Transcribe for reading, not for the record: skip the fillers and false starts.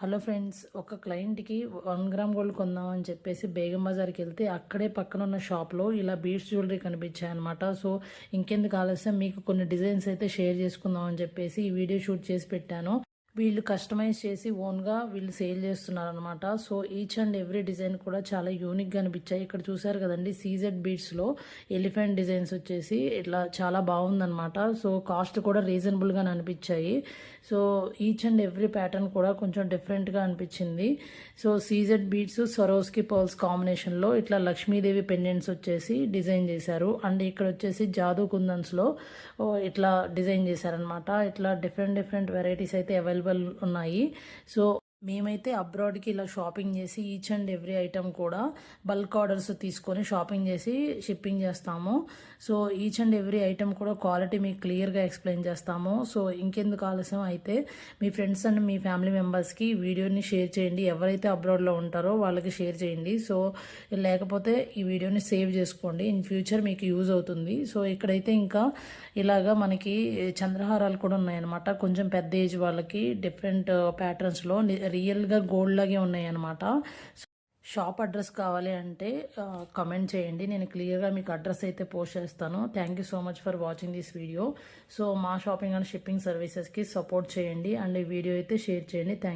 Hello friends, ఒక క్లయింట్కి 1 gram gold కొందామని చెప్పేసి బేగం బజార్కి వెళ్తే అక్కడే పక్కన ఉన్న షాప్లో ఇలా బీడ్స్ జ్యువెలరీ కనిపించాయన్నమాట. సో ఇంకెందుకు ఆలస్యం, మీకు కొన్ని డిజైన్స్ అయితే షేర్ చేసుకుందాం అని చెప్పేసి ఈ వీడియో షూట్ చేసి పెట్టాను. వీళ్ళు కస్టమైజ్ చేసి ఓన్గా వీళ్ళు సేల్ చేస్తున్నారనమాట. So each and every design కూడా చాలా యూనిక్గా అనిపించాయి. ఇక్కడ చూసారు కదండి, సీజెడ్ బీడ్స్లో ఎలిఫెంట్ డిజైన్స్ వచ్చేసి ఇట్లా చాలా బాగుందనమాట. సో కాస్ట్ కూడా రీజనబుల్గా అనిపించాయి. So each and every pattern కూడా కొంచెం డిఫరెంట్గా అనిపించింది. సో సీజెడ్ బీడ్స్ సరోస్కి పర్ల్స్ కాంబినేషన్లో ఇట్లా లక్ష్మీదేవి పెండెంట్స్ వచ్చేసి డిజైన్ చేశారు. అండ్ ఇక్కడ వచ్చేసి జాదూ కుందన్స్లో ఇట్లా డిజైన్ చేశారనమాట. ఇట్లా డిఫరెంట్ వెరైటీస్ అయితే అవైలబుల్ ఉన్నాయి. సో మేమైతే అబ్రాడ్కి ఇలా షాపింగ్ చేసి ఈచ్ అండ్ ఎవ్రీ ఐటమ్ కూడా బల్క్ ఆర్డర్స్ తీసుకొని షాపింగ్ చేసి షిప్పింగ్ చేస్తాము. So each and every item కూడా క్వాలిటీ మీకు క్లియర్గా ఎక్స్ప్లెయిన్ చేస్తాము. సో ఇంకెందుకు ఆలస్యం, అయితే మీ ఫ్రెండ్స్ అండ్ మీ ఫ్యామిలీ మెంబర్స్కి వీడియోని షేర్ చేయండి. ఎవరైతే అబ్రాడ్లో ఉంటారో వాళ్ళకి షేర్ చేయండి. సో లేకపోతే ఈ వీడియోని సేవ్ చేసుకోండి, ఇన్ ఫ్యూచర్ మీకు యూజ్ అవుతుంది. సో ఇక్కడైతే ఇంకా ఇలాగా మనకి చంద్రహారాలు కూడా ఉన్నాయన్నమాట. కొంచెం పెద్ద ఏజ్ వాళ్ళకి డిఫరెంట్ ప్యాటర్న్స్లో రియల్గా గోల్డ్ లాగే ఉన్నాయి అన్నమాట. షాప్ అడ్రస్ కావాలి అంటే కమెంట్ చేయండి, నేను క్లియర్గా మీకు అడ్రస్ అయితే పోస్ట్ చేస్తాను. Thank you so much for watching this video. So మా షాపింగ్ అండ్ షిప్పింగ్ సర్వీసెస్కి సపోర్ట్ చేయండి అండ్ ఈ వీడియో అయితే షేర్ చేయండి. థ్యాంక్